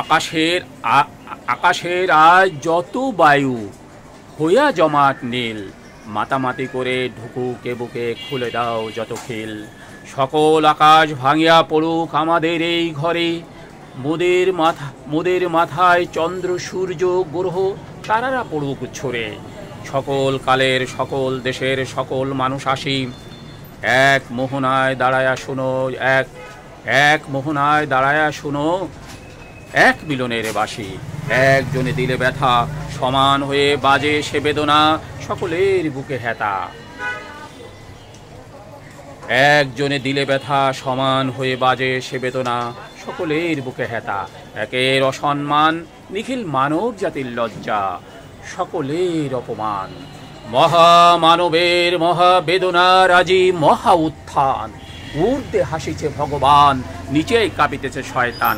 আকাশের আকাশের আজ যত বায়ু হইয়া জমাট নীল, মাতামাতি করে ঢুকুকে বুকে খুলে দাও যত খিল। সকল আকাশ ভাঙিয়া পড়ুক আমাদের এই ঘরে, মোদের মাথায় চন্দ্র সূর্য গ্রহ তারারা পড়ুক ছড়ে। সকল কালের সকল দেশের সকল মানুষ আসি, এক মোহনায় দাঁড়ায়া শুনো, এক মোহনায় দাঁড়ায়া শুনো এক মিলনের বাঁশি। একজনে দিলে ব্যথা সমান হয়ে বাজে সে বেদনা সকলের বুকে হেতা। একজনে দিলে ব্যথা সমান হয়ে বাজে সে বেদনা সকলের বুকে হেতা। একের অসম্মান নিখিল মানব জাতির লজ্জা, সকলের অপমান। মহামানবের মহাবেদনার আজি মহা উত্থান, ঊর্ধ্বে হাসিছে ভগবান, নিচে কাঁপিতেছে শয়তান।